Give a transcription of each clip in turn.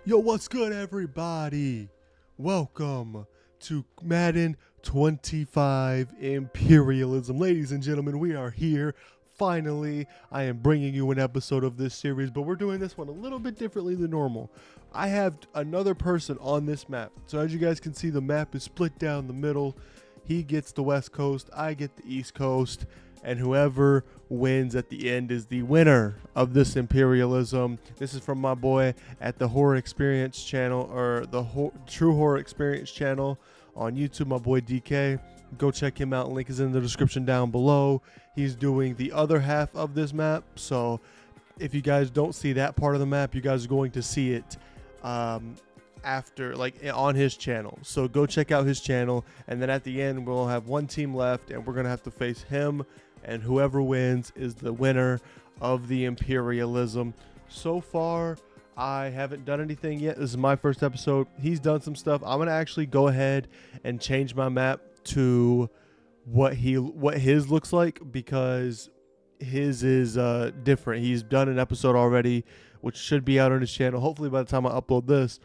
Yo, what's good, everybody? Welcome to Madden 25 Imperialism. Ladies and gentlemen, we are here. Finally, I am bringing you an episode of this series, but we're doing this one a little bit differently than normal. I have another person on this map. So as you guys can see, the map is split down the middle. He gets the West Coast, I get the East Coast, and whoever wins at the end is the winner of this imperialism. This is from my boy at the Horror Experience channel, or the True Horror Experience channel on YouTube, my boy DK. Go check him out. Link is in the description down below. He's doing the other half of this map, so if you guys don't see that part of the map, you guys are going to see it after, like, on his channel. So go check out his channel, and then at the end we'll have one team left, and we're gonna have to face him, and whoever wins is the winner of the imperialism. So far, I haven't done anything yet. This is my first episode. He's done some stuff. I'm gonna actually go ahead and change my map to what his looks like, because his is different. He's done an episode already, which should be out on his channel hopefully by the time I upload this.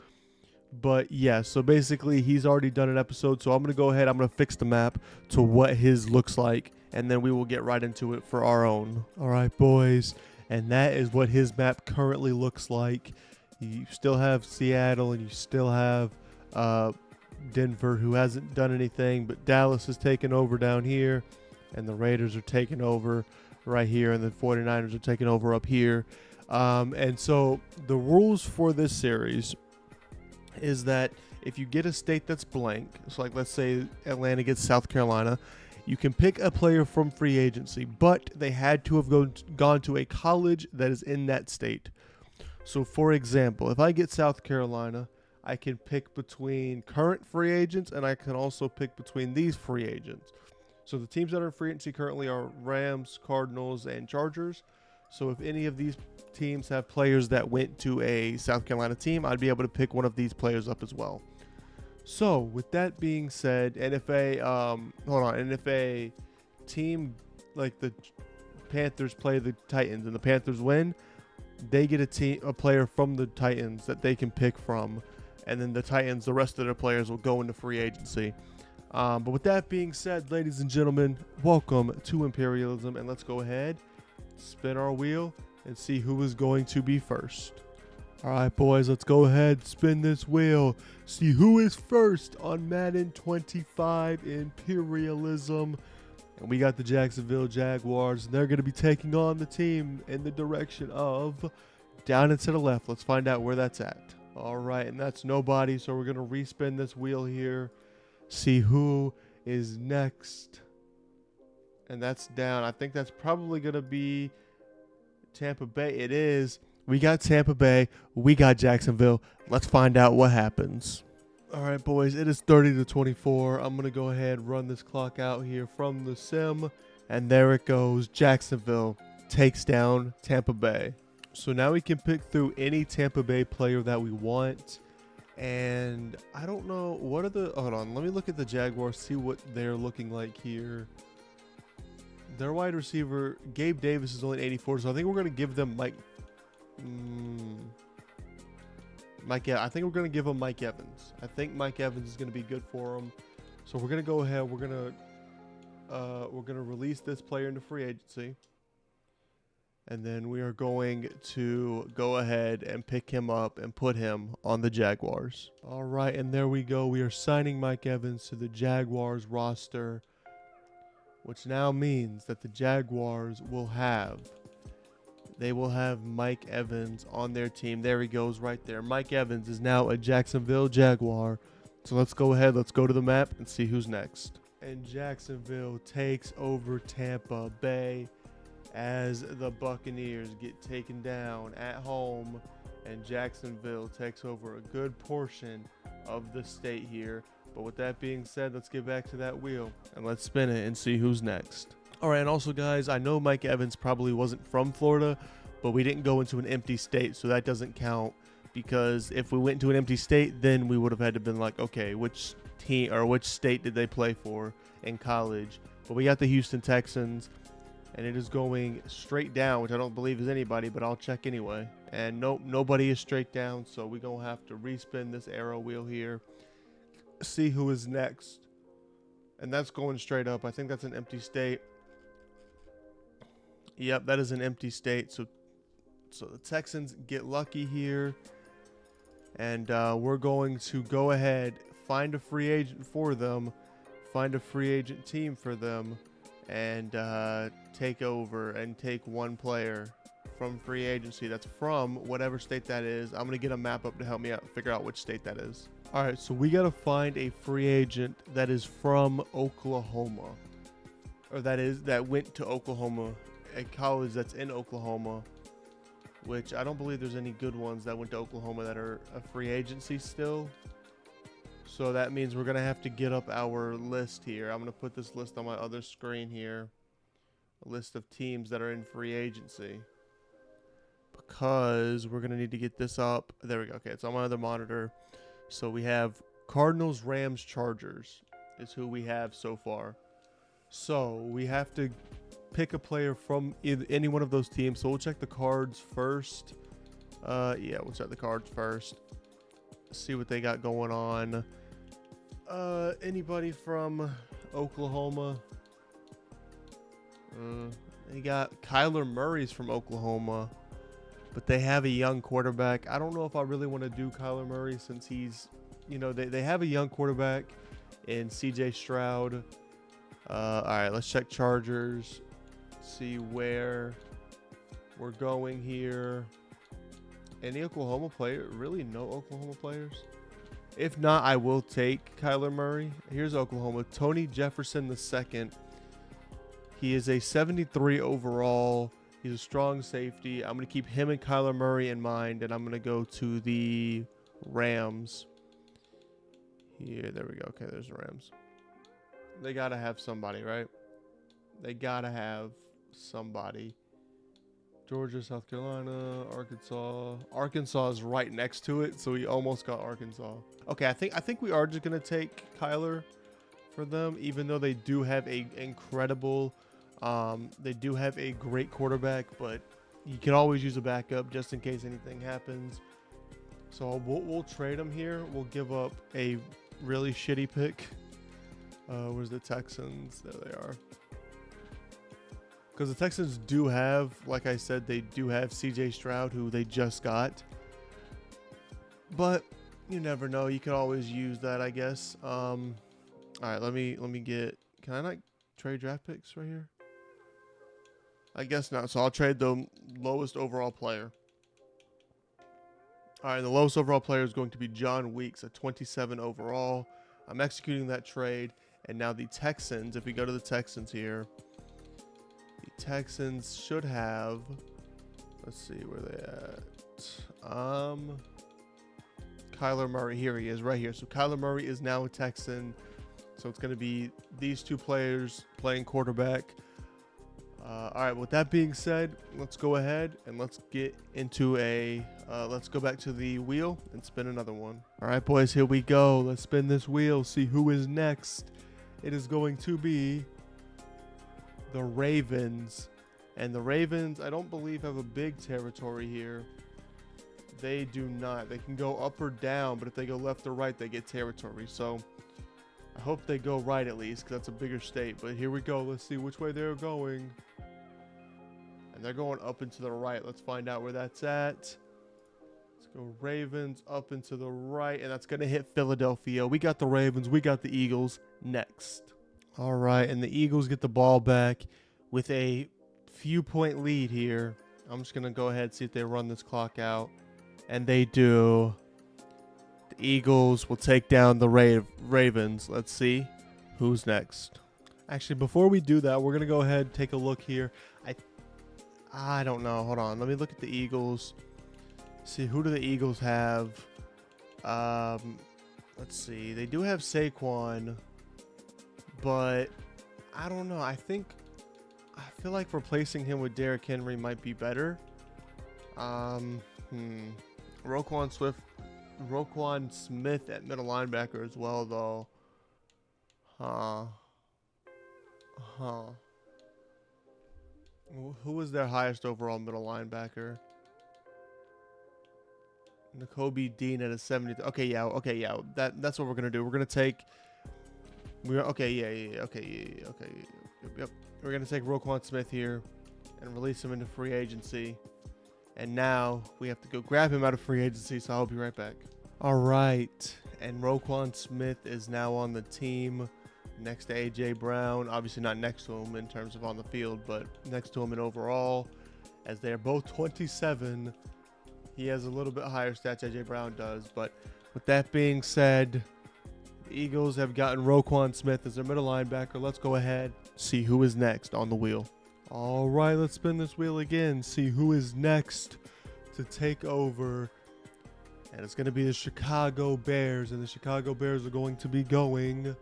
But yeah, so basically he's already done an episode, so I'm gonna go ahead, I'm gonna fix the map to what his looks like, and then we will get right into it for our own. All right, boys, and that is what his map currently looks like. You still have Seattle, and you still have Denver, who hasn't done anything, but Dallas is taking over down here, and the Raiders are taking over right here, and the 49ers are taking over up here. And so the rules for this series is that if you get a state that's blank, so like let's say Atlanta gets South Carolina, you can pick a player from free agency, but they had to have gone to a college that is in that state. So for example, if I get South Carolina, I can pick between current free agents, and I can also pick between these free agents. So the teams that are in free agency currently are Rams, Cardinals, and Chargers. So if any of these teams have players that went to a South Carolina team, I'd be able to pick one of these players up as well. So with that being said, and if a team like the Panthers play the Titans and the Panthers win, they get a player from the Titans that they can pick from, and then the Titans, the rest of their players will go into free agency. But with that being said, ladies and gentlemen, welcome to Imperialism, and let's go ahead, spin our wheel, and see who is going to be first. All right, boys, let's go ahead, spin this wheel, see who is first on Madden 25 Imperialism. And we got the Jacksonville Jaguars, and they're going to be taking on the team in the direction of down and to the left. Let's find out where that's at. All right, and that's nobody, so we're going to respin this wheel here, see who is next. And that's down. I think that's probably going to be Tampa Bay. It is. We got Tampa Bay. We got Jacksonville. Let's find out what happens. All right, boys. It is 30-24. I'm going to go ahead and run this clock out here from the sim. And there it goes. Jacksonville takes down Tampa Bay. So now we can pick through any Tampa Bay player that we want. And I don't know. What are the... Hold on. Let me look at the Jaguars, see what they're looking like here. Their wide receiver, Gabe Davis, is only 84, so I think we're going to give them Mike. Yeah, I think we're going to give him Mike Evans. I think Mike Evans is going to be good for him. So we're going to go ahead. We're going to release this player into free agency, and then we are going to go ahead and pick him up and put him on the Jaguars. All right, and there we go. We are signing Mike Evans to the Jaguars roster, which now means that the Jaguars will have Mike Evans on their team. There he goes right there. Mike Evans is now a Jacksonville Jaguar. So let's go ahead. Let's go to the map and see who's next. And Jacksonville takes over Tampa Bay as the Buccaneers get taken down at home. And Jacksonville takes over a good portion of the state here. But with that being said, let's get back to that wheel and let's spin it and see who's next. All right, and also, guys, I know Mike Evans probably wasn't from Florida, but we didn't go into an empty state, so that doesn't count, because if we went into an empty state, then we would have had to been like, okay, which team or which state did they play for in college? But we got the Houston Texans, and it is going straight down, which I don't believe is anybody, but I'll check anyway. And nope, nobody is straight down, so we're gonna have to respin this arrow wheel here, see who is next. And that's going straight up. I think that's an empty state. Yep, that is an empty state. So the Texans get lucky here, and we're going to go ahead, find a free agent for them, find a free agent team for them, and take over and take one player from free agency that's from whatever state that is. I'm gonna get a map up to help me out figure out which state that is. All right, so we gotta find a free agent that is from Oklahoma, or that went to Oklahoma, a college that's in Oklahoma, which I don't believe there's any good ones that went to Oklahoma that are a free agency still. So that means we're gonna have to get up our list here. I'm gonna put this list on my other screen here, a list of teams that are in free agency, because we're gonna need to get this up. There we go. Okay, it's on my other monitor. So we have Cardinals, Rams, Chargers is who we have so far. So we have to pick a player from any one of those teams. So we'll check the Cards first. Yeah, we'll check the Cards first. See what they got going on. Anybody from Oklahoma? They got Kyler Murray's from Oklahoma, but they have a young quarterback. I don't know if I really want to do Kyler Murray since he's, they have a young quarterback in CJ Stroud. All right, let's check Chargers. See where we're going here. Any Oklahoma player? Really, no Oklahoma players? If not, I will take Kyler Murray. Here's Oklahoma. Tony Jefferson II. He is a 73 overall. He's a strong safety. I'm going to keep him and Kyler Murray in mind, and I'm going to go to the Rams. Here, there we go. Okay, there's the Rams. They got to have somebody, right? They got to have somebody. Georgia, South Carolina, Arkansas. Arkansas is right next to it, so we almost got Arkansas. Okay, I think we are just going to take Kyler for them, even though they do have a incredible... they do have a great quarterback, but you can always use a backup just in case anything happens. So we'll trade him here. We'll give up a really shitty pick. Where's the Texans? There they are. Because the Texans do have, like I said, they do have CJ Stroud, who they just got. But you never know. You could always use that, I guess. All right, let me get. Can I not trade draft picks right here? I guess not. So I'll trade the lowest overall player. All right, the lowest overall player is going to be John Weeks at 27 overall. I'm executing that trade. And now the Texans, if we go to the Texans here, the Texans should have, let's see where they at. Kyler Murray, here he is right here. So Kyler Murray is now a Texan. So it's going to be these two players playing quarterback. All right, with that being said, let's go ahead and let's get into let's go back to the wheel and spin another one. All right, boys, here we go. Let's spin this wheel, see who is next. It is going to be the Ravens. And the Ravens, I don't believe, have a big territory here. They do not. They can go up or down, but if they go left or right, they get territory. So I hope they go right at least, because that's a bigger state. But here we go. Let's see which way they're going. And they're going up and to the right. Let's find out where that's at. Let's go Ravens up and to the right. And that's going to hit Philadelphia. We got the Ravens. We got the Eagles next. All right. And the Eagles get the ball back with a few point lead here. I'm just going to go ahead and see if they run this clock out. And they do. The Eagles will take down the Ravens. Let's see who's next. Actually, before we do that, we're going to go ahead and take a look here. I don't know. Hold on. Let me look at the Eagles. See, who do the Eagles have? Let's see. They do have Saquon, but I don't know. I feel like replacing him with Derrick Henry might be better. Roquan Smith at middle linebacker as well, though. Who was their highest overall middle linebacker? N'Kobe Dean at a 70. Okay, yeah. That's what we're gonna do. We're gonna take. Okay, yeah. Okay. Yep. We're gonna take Roquan Smith here, and release him into free agency. And now we have to go grab him out of free agency. So I'll be right back. All right, and Roquan Smith is now on the team next to AJ Brown. Obviously not next to him in terms of on the field, but next to him in overall, as they are both 27. He has a little bit higher stats AJ Brown does, but with that being said, the Eagles have gotten Roquan Smith as their middle linebacker. Let's go ahead, see who is next on the wheel. All right, let's spin this wheel again, see who is next to take over. And it's going to be the Chicago Bears, and the Chicago Bears are going to be going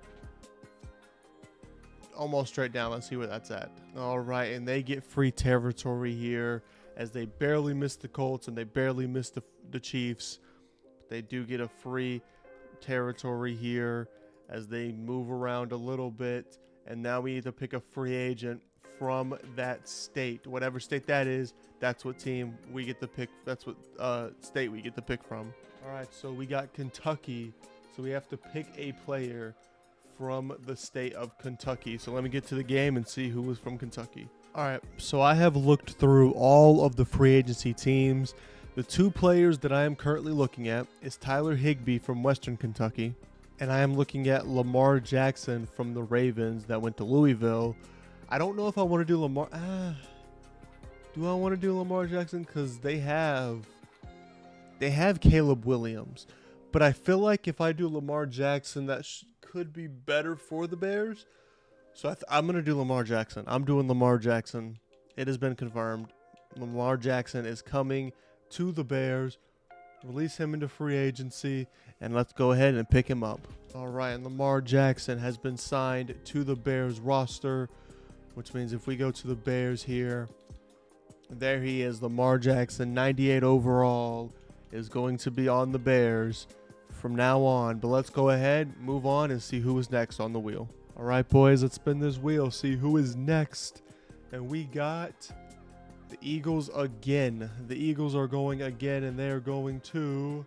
almost straight down. Let's see where that's at. All right, and they get free territory here, as they barely missed the Colts and they barely missed the Chiefs. They do get a free territory here as they move around a little bit. And now we need to pick a free agent from that state. Whatever state that is, that's what team we get to pick. That's what state we get to pick from. All right, so we got Kentucky. So we have to pick a player from the state of Kentucky. So let me get to the game and see who was from Kentucky. All right, so I have looked through all of the free agency teams. The two players that I am currently looking at is Tyler Higbee from Western Kentucky, and I am looking at Lamar Jackson from the Ravens that went to Louisville. I don't know if I want to do Lamar. Do I want to do Lamar Jackson? Because they have Caleb Williams. But I feel like if I do Lamar Jackson, that could be better for the Bears. So I'm going to do Lamar Jackson. I'm doing Lamar Jackson. It has been confirmed. Lamar Jackson is coming to the Bears. Release him into free agency, and let's go ahead and pick him up. All right, and Lamar Jackson has been signed to the Bears roster, which means if we go to the Bears here, there he is, Lamar Jackson, 98 overall, is going to be on the Bears from now on. But let's go ahead, move on, and see who is next on the wheel. All right, boys, let's spin this wheel, see who is next. And we got the Eagles again. The Eagles are going again, and they're going to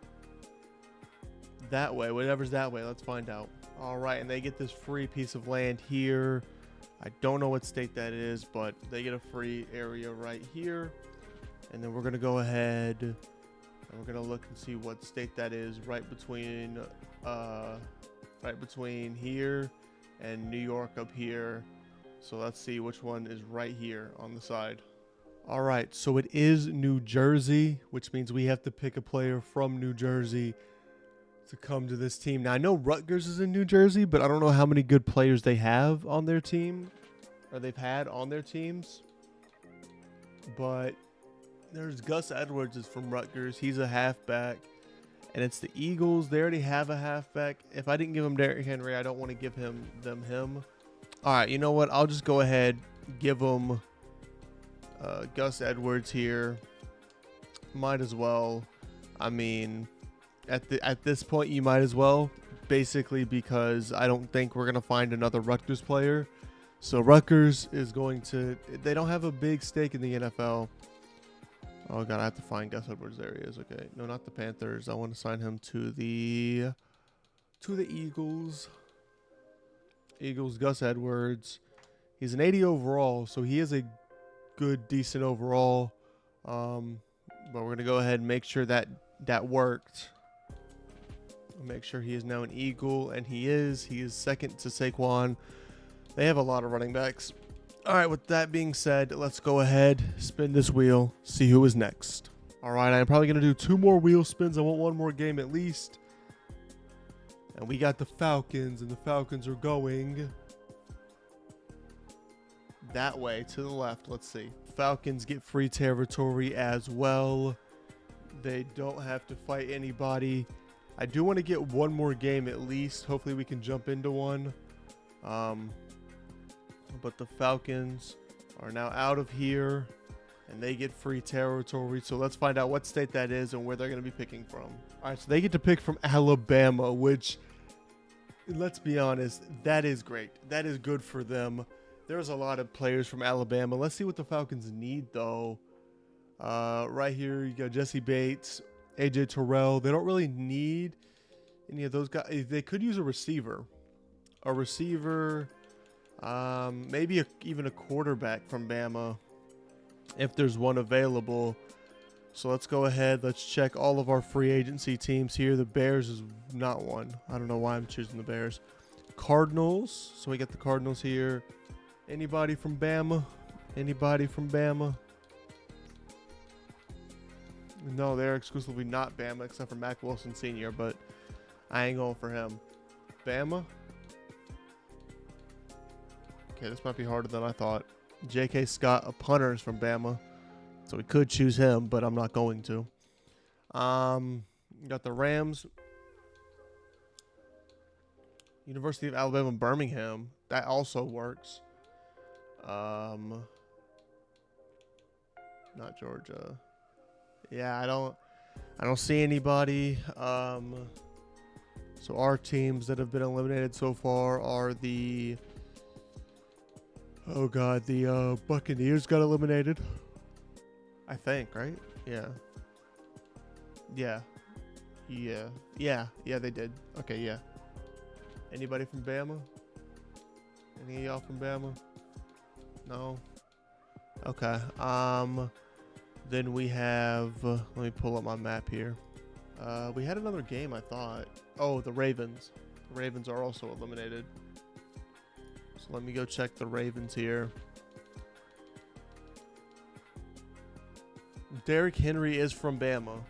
that way. Whatever's that way, let's find out. All right, and they get this free piece of land here. I don't know what state that is, but they get a free area right here. And then we're going to go ahead and we're going to look and see what state that is right between here and New York up here. So let's see which one is right here on the side. All right, so it is New Jersey, which means we have to pick a player from New Jersey to come to this team. Now, I know Rutgers is in New Jersey, but I don't know how many good players they have on their team, or they've had on their teams. But there's Gus Edwards is from Rutgers. He's a halfback. And it's the Eagles. They already have a halfback. If I didn't give him Derrick Henry, I don't want to give him. All right, you know what? I'll just go ahead, give him Gus Edwards here. Might as well. I mean, at this point, you might as well. Basically, because I don't think we're going to find another Rutgers player. So Rutgers is going to. They don't have a big stake in the NFL. Oh god, I have to find Gus Edwards. There he is. Okay, no, not the Panthers. I want to sign him to the Eagles. Eagles, Gus Edwards. He's an 80 overall, so he is a good, decent overall. But we're gonna go ahead and make sure that worked. Make sure he is now an Eagle, and he is. He is second to Saquon. They have a lot of running backs. All right, with that being said, let's go ahead, spin this wheel, see who is next. All right, I'm probably going to do 2 more wheel spins. I want 1 more game at least. And we got the Falcons, and the Falcons are going that way to the left. Let's see. Falcons get free territory as well. They don't have to fight anybody. I do want to get 1 more game at least. Hopefully we can jump into one. But the Falcons are now out of here, and they get free territory. So let's find out what state that is and where they're going to be picking from. All right, so they get to pick from Alabama, which, let's be honest, that is great. That is good for them. There's a lot of players from Alabama. Let's see what the Falcons need, though. Right here, you got Jesse Bates, AJ Terrell. They don't really need any of those guys. They could use a receiver. A receiver, maybe even a quarterback from Bama, if there's one available. So let's go ahead. Let's check all of our free agency teams here. The Bears is not one. I don't know why I'm choosing the Bears. Cardinals. So we got the Cardinals here. Anybody from Bama? Anybody from Bama? No, they're exclusively not Bama, except for Mac Wilson Sr., but I ain't going for him. Bama? Okay, this might be harder than I thought. J.K. Scott, a punter, is from Bama. So we could choose him, but I'm not going to. Got the Rams. University of Alabama, Birmingham. That also works. Not Georgia. Yeah, I don't see anybody. So our teams that have been eliminated so far are the Buccaneers got eliminated. I think, right? Yeah, they did. Okay, yeah. Anybody from Bama? Any of y'all from Bama? No? Okay. Then we have, let me pull up my map here. We had another game, I thought. Oh, the Ravens. The Ravens are also eliminated. So let me go check the Ravens here. Derrick Henry is from Bama.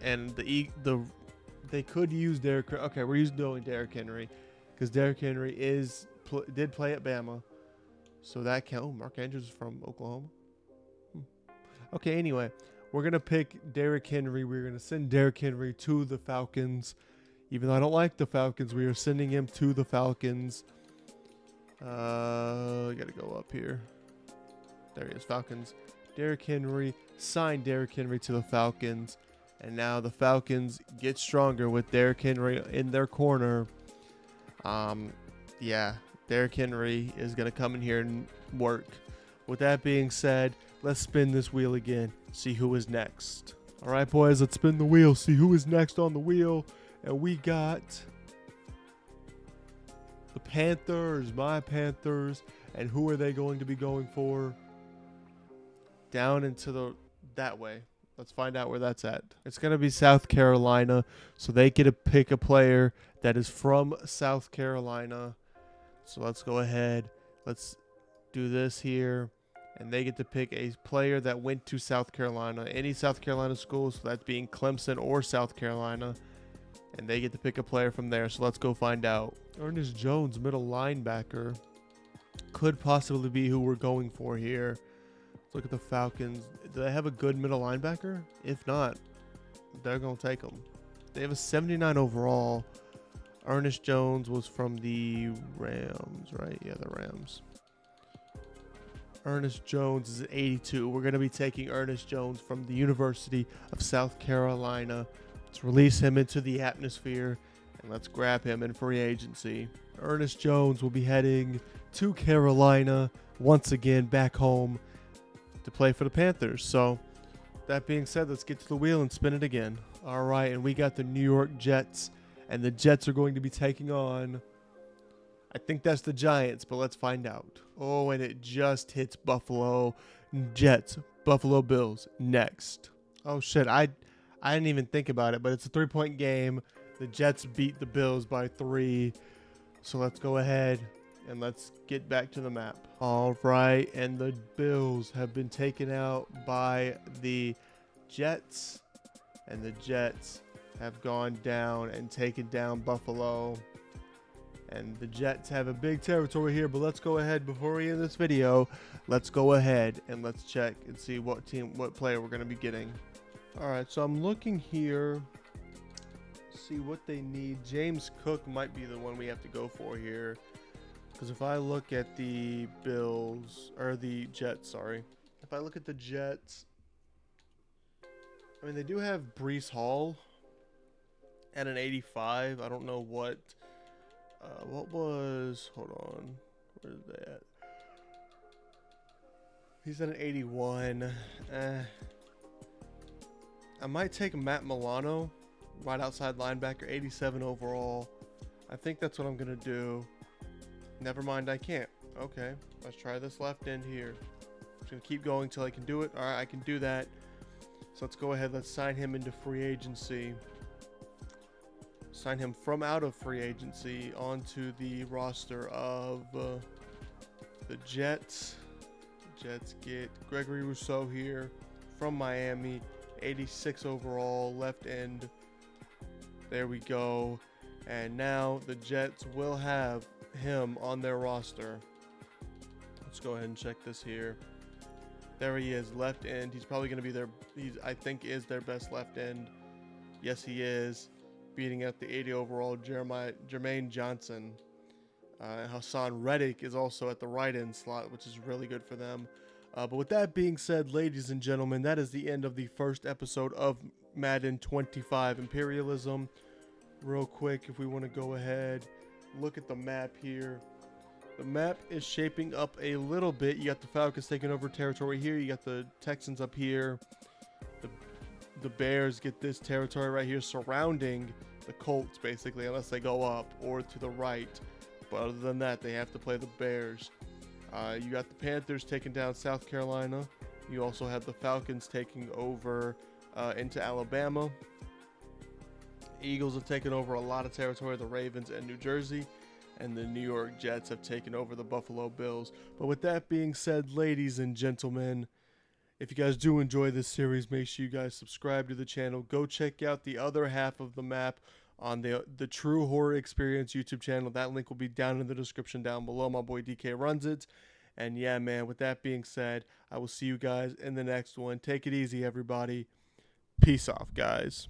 And they could use Derrick. Okay, we're doing Derrick Henry. Because Derrick Henry did play at Bama. So that count. Oh, Mark Andrews is from Oklahoma. Okay, anyway, we're going to pick Derrick Henry. We're going to send Derrick Henry to the Falcons. Even though I don't like the Falcons, we are sending him to the Falcons. I got to go up here. There he is, Falcons. Derrick Henry, sign Derrick Henry to the Falcons. And now the Falcons get stronger with Derrick Henry in their corner. Yeah, Derrick Henry is going to come in here and work. With that being said, let's spin this wheel again. See who is next. All right, boys, let's spin the wheel. See who is next on the wheel. And we got the Panthers, my Panthers. And who are they going to be going for? Down into that way. Let's find out where that's at. It's going to be South Carolina. So they get to pick a player that is from South Carolina. So let's go ahead. Let's do this here. And they get to pick a player that went to South Carolina. Any South Carolina school, so that being Clemson or South Carolina. And they get to pick a player from there. So let's go find out. Ernest Jones, middle linebacker. Could possibly be who we're going for here. Let's look at the Falcons. Do they have a good middle linebacker? If not, they're going to take them. They have a 79 overall. Ernest Jones was from the Rams, right? Yeah, the Rams. Ernest Jones is at 82. We're going to be taking Ernest Jones from the University of South Carolina. Let's release him into the atmosphere, and let's grab him in free agency. Ernest Jones will be heading to Carolina once again back home to play for the Panthers. So that being said, let's get to the wheel and spin it again. All right, and we got the New York Jets, and the Jets are going to be taking on, I think that's the Giants, but let's find out. Oh, and it just hits Buffalo. Jets, Buffalo Bills, next. Oh, shit, I didn't even think about it, but it's a 3-point game. The Jets beat the Bills by 3. So let's go ahead and let's get back to the map. All right, and the Bills have been taken out by the Jets, and the Jets have gone down and taken down Buffalo. And the Jets have a big territory here, but let's go ahead before we end this video. Let's go ahead and let's check and see what player we're going to be getting. All right, so I'm looking here, see what they need. James Cook might be the one we have to go for here, because if I look at the Jets, sorry. If I look at the Jets, I mean, they do have Breece Hall at an 85. I don't know what was, hold on, where is they at? He's at an 81. I might take Matt Milano, wide outside linebacker, 87 overall. I think that's what I'm going to do. Never mind, I can't. Okay, let's try this left end here. I'm just going to keep going until I can do it. All right, I can do that. So let's go ahead. Let's sign him into free agency. Sign him from out of free agency onto the roster of the Jets. Jets get Gregory Rousseau here from Miami, 86 overall, left end. There we go. And now the Jets will have him on their roster. Let's go ahead and check this here. There he is, left end. He's probably going to be I think is their best left end. Yes, he is. Beating out the 80 overall Jermaine Johnson. Hassan Reddick is also at the right end slot, which is really good for them. But with that being said, ladies and gentlemen, that is the end of the first episode of Madden 25 Imperialism. Real quick, if we want to go ahead, look at the map here. The map is shaping up a little bit. You got the Falcons taking over territory here. You got the Texans up here. The Bears get this territory right here surrounding the Colts, basically, unless they go up or to the right. But other than that, they have to play the Bears. You got the Panthers taking down South Carolina. You also have the Falcons taking over into Alabama. Eagles have taken over a lot of territory, the Ravens and New Jersey. And the New York Jets have taken over the Buffalo Bills. But with that being said, ladies and gentlemen, if you guys do enjoy this series, make sure you guys subscribe to the channel. Go check out the other half of the map on the True Horror Experience YouTube channel. That link will be down in the description down below. My boy DK runs it. And yeah, man, with that being said, I will see you guys in the next one. Take it easy, everybody. Peace off, guys.